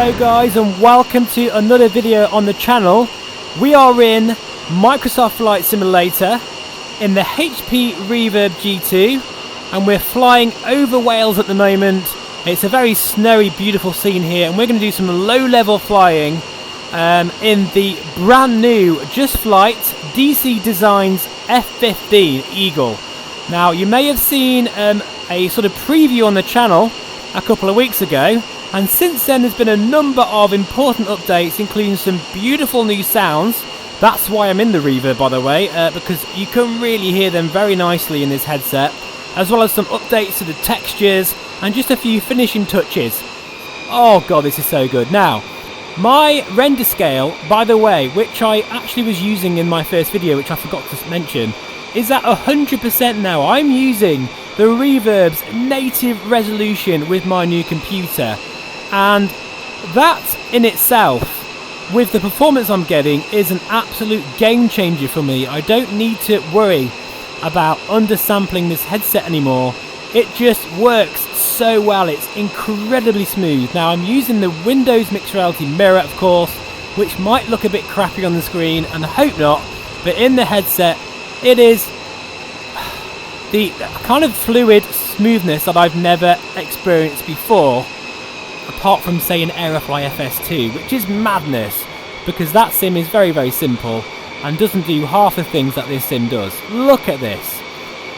Hello guys, and welcome to another video on the channel. We are in Microsoft Flight Simulator in the HP Reverb G2 and we're flying over Wales at the moment. It's a very snowy, beautiful scene here, and we're going to do some low-level flying in the brand new Just Flight DC Designs F15C Eagle. Now, you may have seen a sort of preview on the channel a couple of weeks ago, and since then there's been a number of important updates, including some beautiful new sounds. That's why I'm in the Reverb, by the way, because you can really hear them very nicely in this headset, as well as some updates to the textures and just a few finishing touches. Oh god, this is so good. Now, my render scale, by the way, which I actually was using in my first video, which I forgot to mention, is at 100% now. I'm using the Reverb's native resolution with my new computer, and that in itself, with the performance I'm getting, is an absolute game changer for me. I don't need to worry about undersampling this headset anymore. It just works so well. It's incredibly smooth. Now, I'm using the Windows Mixed Reality mirror, of course, which might look a bit crappy on the screen, and I hope not, but in the headset it is the kind of fluid smoothness that I've never experienced before, apart from, say, an Aerofly FS2, which is madness, because that sim is very, very simple and doesn't do half the things that this sim does. Look at this.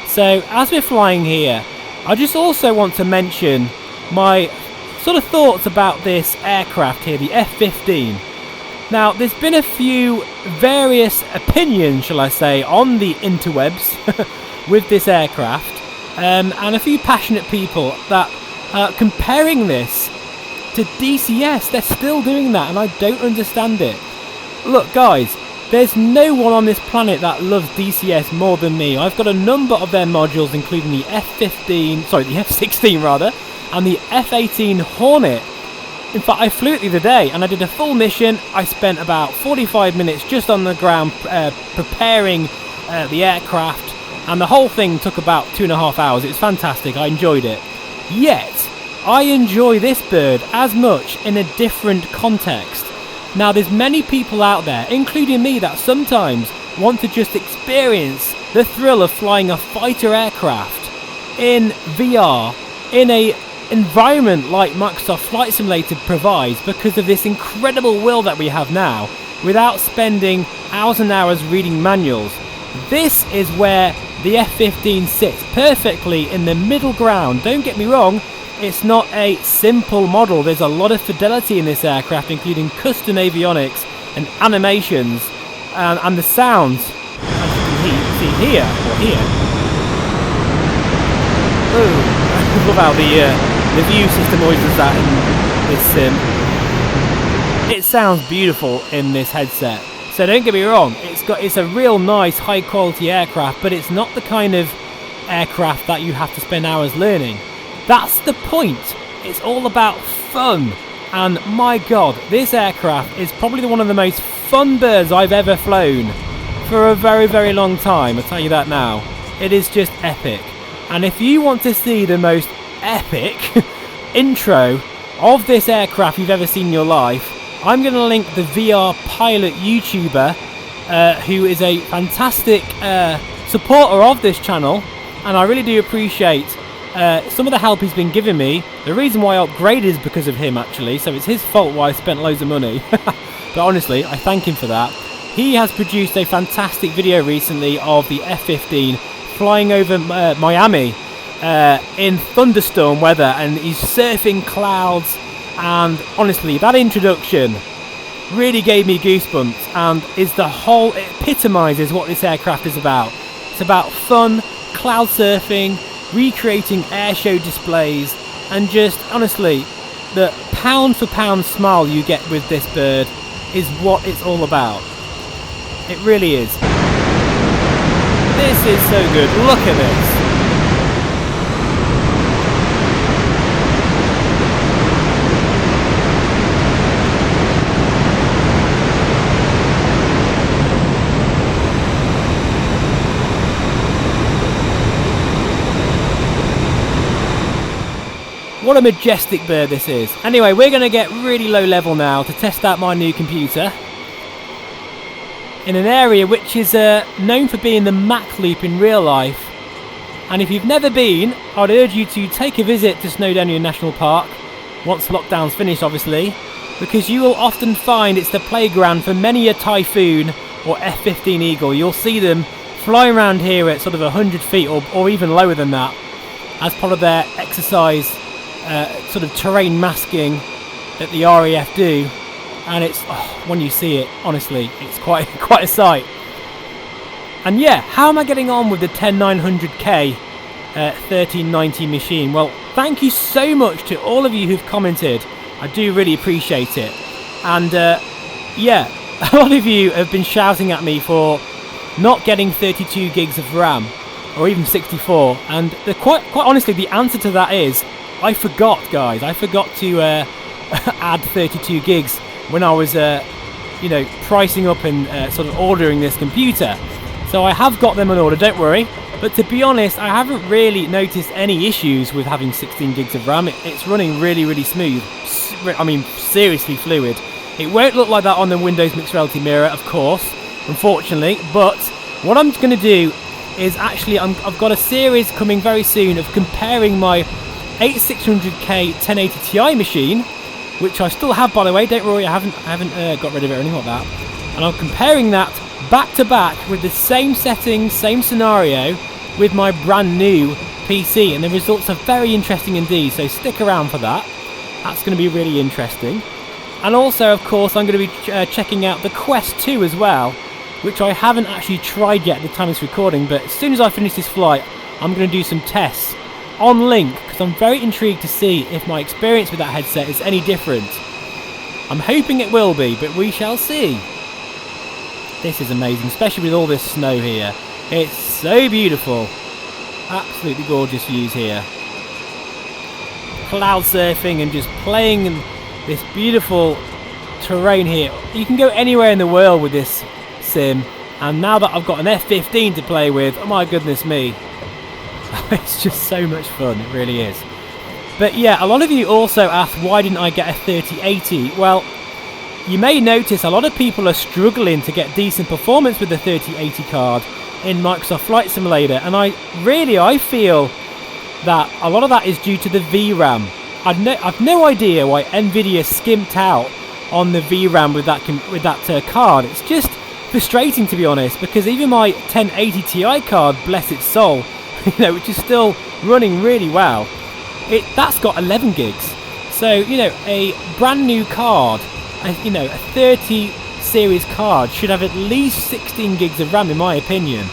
So, as we're flying here, I just also want to mention my sort of thoughts about this aircraft here, the F15. Now, there's been a few various opinions, shall I say, on the interwebs with this aircraft, and a few passionate people that are comparing this to DCS. They're still doing that, and I don't understand it. Look, guys, there's no one on this planet that loves DCS more than me. I've got a number of their modules, including the F16 rather, and the F18 Hornet. In fact, I flew it the other day and I did a full mission. I spent about 45 minutes just on the ground preparing the aircraft, and the whole thing took about 2.5 hours. It was fantastic. I enjoyed it. Yet, I enjoy this bird as much in a different context. Now, there's many people out there, including me, that sometimes want to just experience the thrill of flying a fighter aircraft in VR, in a environment like Microsoft Flight Simulator provides, because of this incredible world that we have now, without spending hours and hours reading manuals. This is where the F15 sits perfectly in the middle ground. Don't get me wrong, it's not a simple model. There's a lot of fidelity in this aircraft, including custom avionics and animations, and the sounds, as you can see here, or here. Ooh, I love how the view system always does that in this sim. It sounds beautiful in this headset. So don't get me wrong, it's a real nice, high quality aircraft, but it's not the kind of aircraft that you have to spend hours learning. That's the point. It's all about fun. And my god, this aircraft is probably one of the most fun birds I've ever flown for a very, very long time. I'll tell you that now. It is just epic. And if you want to see the most epic intro of this aircraft you've ever seen in your life, I'm going to link the VR pilot YouTuber who is a fantastic supporter of this channel, and I really do appreciate some of the help he's been giving me. The reason why I upgraded is because of him, actually, so it's his fault why I spent loads of money. But honestly, I thank him for that. He has produced a fantastic video recently of the F15 flying over Miami in thunderstorm weather, and he's surfing clouds, and honestly, that introduction really gave me goosebumps, and it epitomises what this aircraft is about. It's about fun, cloud surfing, recreating airshow displays, and just honestly, the pound for pound smile you get with this bird is what it's all about. It really is. This is so good. Look at this. What a majestic bird this is. Anyway, we're going to get really low level now to test out my new computer in an area which is known for being the Mac Loop in real life. And if you've never been, I'd urge you to take a visit to Snowdonia National Park, once lockdown's finished obviously, because you will often find it's the playground for many a Typhoon or F15 Eagle. You'll see them flying around here at sort of 100 feet or even lower than that as part of their exercise sort of terrain masking that the RAF do. And it's, when you see it, honestly, it's quite a sight. And yeah, how am I getting on with the 10900K 1390 machine? Well, thank you so much to all of you who've commented. I do really appreciate it. And yeah, a lot of you have been shouting at me for not getting 32 gigs of RAM or even 64. And quite honestly, the answer to that is I forgot, guys. I forgot to add 32 gigs when I was, you know, pricing up and sort of ordering this computer. So I have got them on order, don't worry. But to be honest, I haven't really noticed any issues with having 16 gigs of RAM. It's running really, really smooth. I mean, seriously fluid. It won't look like that on the Windows Mixed Reality Mirror, of course, unfortunately. But what I'm going to do is actually, I've got a series coming very soon of comparing my 8600K 1080 Ti machine, which I still have, by the way. Don't worry, I haven't got rid of it or anything like that. And I'm comparing that back to back with the same settings, same scenario with my brand new PC, and the results are very interesting indeed, so stick around for that. That's going to be really interesting. And also, of course, I'm going to be checking out the Quest 2 as well, which I haven't actually tried yet at the time of this recording, but as soon as I finish this flight, I'm going to do some tests on link, because I'm very intrigued to see if my experience with that headset is any different. I'm hoping it will be, but we shall see. This is amazing, especially with all this snow here. It's so beautiful. Absolutely gorgeous views here. Cloud surfing and just playing in this beautiful terrain here. You can go anywhere in the world with this sim, and now that I've got an F15 to play with, oh my goodness me. It's just so much fun, it really is. But yeah, a lot of you also asked why didn't I get a 3080. Well, you may notice a lot of people are struggling to get decent performance with the 3080 card in Microsoft Flight Simulator, and I feel that a lot of that is due to the VRAM. I've no idea why Nvidia skimped out on the VRAM with that card. It's just frustrating, to be honest, because even my 1080 Ti card, bless its soul, you know, which is still running really well, that's got 11 gigs. So, you know, a brand new card, you know, a 30 series card should have at least 16 gigs of RAM in my opinion.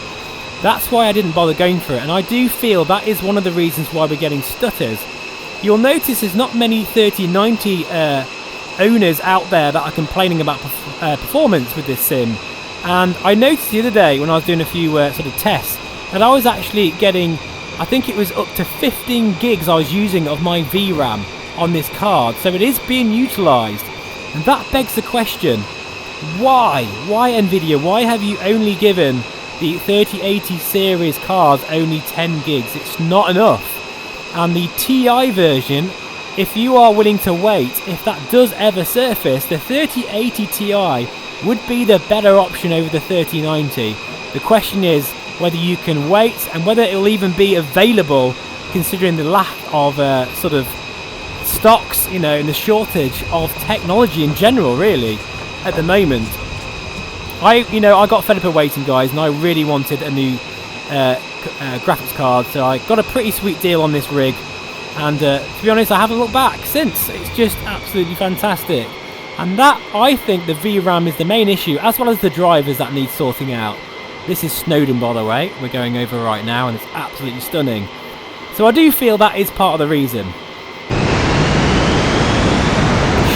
That's why I didn't bother going for it, and I do feel that is one of the reasons why we're getting stutters. You'll notice there's not many 3090 owners out there that are complaining about performance with this sim, and I noticed the other day when I was doing a few sort of tests that I was actually getting, I think it was up to 15 gigs I was using of my VRAM on this card, so it is being utilised. And that begs the question, why? Why Nvidia? Why have you only given the 3080 series cards only 10 gigs? It's not enough. And the Ti version, if you are willing to wait, if that does ever surface, the 3080 Ti would be the better option over the 3090. The question is whether you can wait and whether it will even be available, considering the lack of sort of stocks, you know, and the shortage of technology in general, really, at the moment. I got fed up of waiting, guys, and I really wanted a new graphics card, so I got a pretty sweet deal on this rig, and to be honest, I haven't looked back since. It's just absolutely fantastic, and that, I think, the VRAM is the main issue, as well as the drivers that need sorting out. This is Snowdon, by the way, we're going over right now, and it's absolutely stunning. So I do feel that is part of the reason.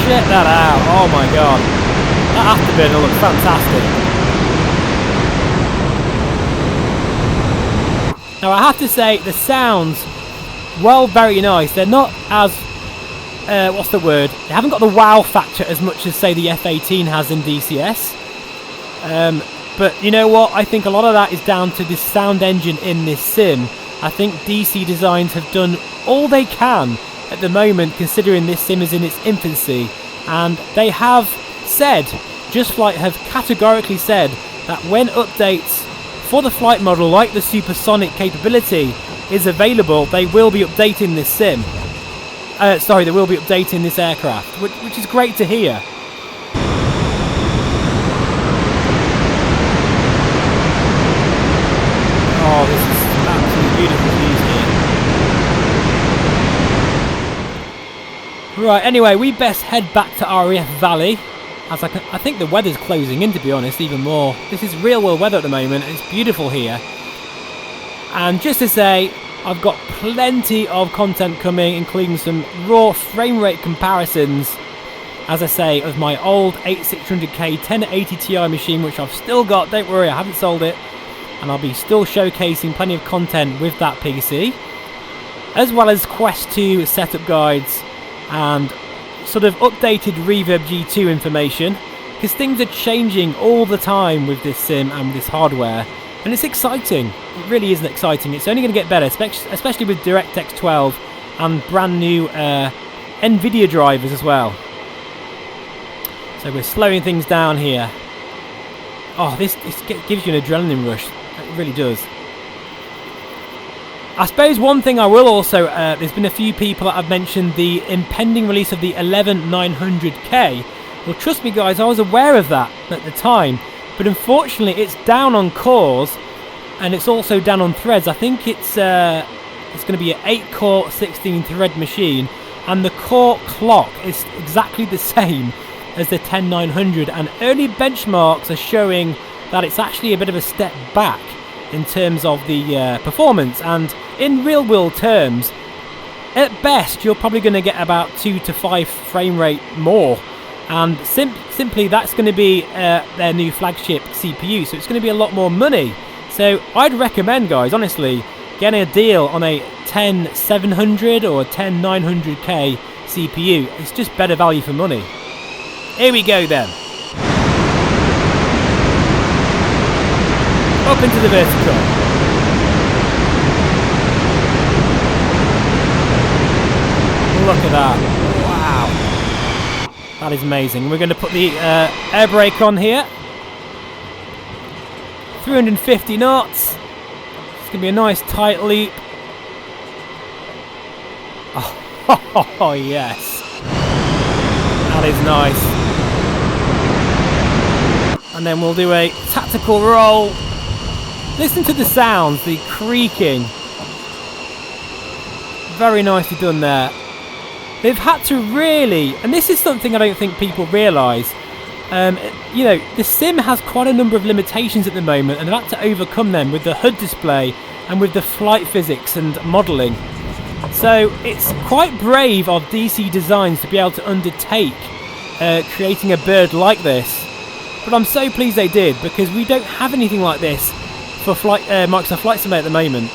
Check that out, oh my god, that afterburner looks fantastic. Now I have to say, the sounds, well, very nice. They're not as, what's the word, they haven't got the wow factor as much as, say, the F18 has in DCS. But you know what, I think a lot of that is down to the sound engine in this sim. I think DC Designs have done all they can at the moment, considering this sim is in its infancy. And they have said, Just Flight have categorically said, that when updates for the flight model, like the supersonic capability, is available, they will be updating this sim. They will be updating this aircraft, which is great to hear. Oh, this is absolutely beautiful views here. Right, anyway, we best head back to RAF Valley, as I think the weather's closing in, to be honest, even more. This is real world weather at the moment, and it's beautiful here. And just to say, I've got plenty of content coming, including some raw frame rate comparisons, as I say, of my old 8600K 1080 Ti machine, which I've still got, don't worry, I haven't sold it. And I'll be still showcasing plenty of content with that PC, as well as Quest 2 setup guides and sort of updated Reverb G2 information, because things are changing all the time with this sim and with this hardware, and it's exciting. It really is exciting. It's only going to get better, especially with DirectX 12 and brand new NVIDIA drivers as well. So we're slowing things down here. Oh, this gives you an adrenaline rush. It really does. I suppose one thing I will also, there's been a few people that have mentioned the impending release of the 11900K. Well, trust me guys, I was aware of that at the time, but unfortunately it's down on cores, and it's also down on threads. I think it's going to be an 8-core 16-thread machine, and the core clock is exactly the same as the 10900, and early benchmarks are showing that it's actually a bit of a step back in terms of the performance. And in real world terms, at best you're probably going to get about 2 to 5 frame rate more, and simply that's going to be their new flagship CPU, so it's going to be a lot more money. So I'd recommend, guys, honestly, getting a deal on a 10700 or a 10900K CPU. It's just better value for money. Here we go then. Up into the vertical. Look at that. Wow. That is amazing. We're going to put the air brake on here. 350 knots. It's going to be a nice tight leap. Oh, yes. That is nice. And then we'll do a tactical roll. Listen to the sounds, the creaking. Very nicely done there. They've had to really, and this is something I don't think people realise, you know, the sim has quite a number of limitations at the moment, and they've had to overcome them with the HUD display and with the flight physics and modelling. So it's quite brave of DC Designs to be able to undertake creating a bird like this. But I'm so pleased they did, because we don't have anything like this for Microsoft Flight Simulator at the moment.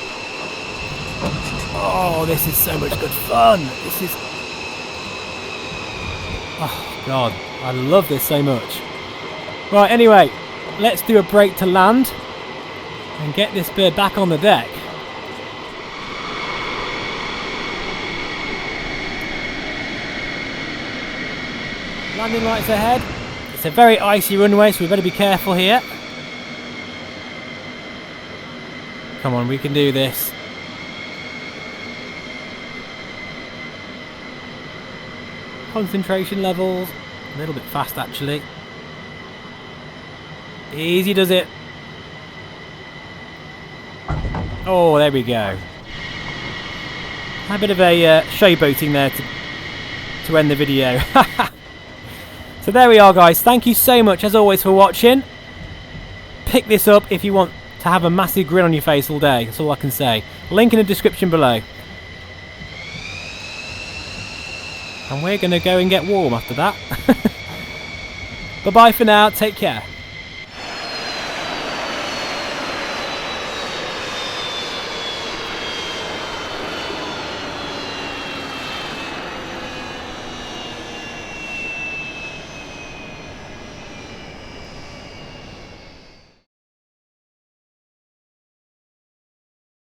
Oh, this is so much good fun. This is... oh, God. I love this so much. Right, anyway, let's do a brake to land and get this bird back on the deck. Landing lights ahead. It's a very icy runway, so we better be careful here. Come on, we can do this. Concentration levels. A little bit fast, actually. Easy does it. Oh, there we go. A bit of a showboating there to end the video. So there we are, guys. Thank you so much, as always, for watching. Pick this up if you want to have a massive grin on your face all day. That's all I can say. Link in the description below. And we're going to go and get warm after that. Bye-bye for now. Take care.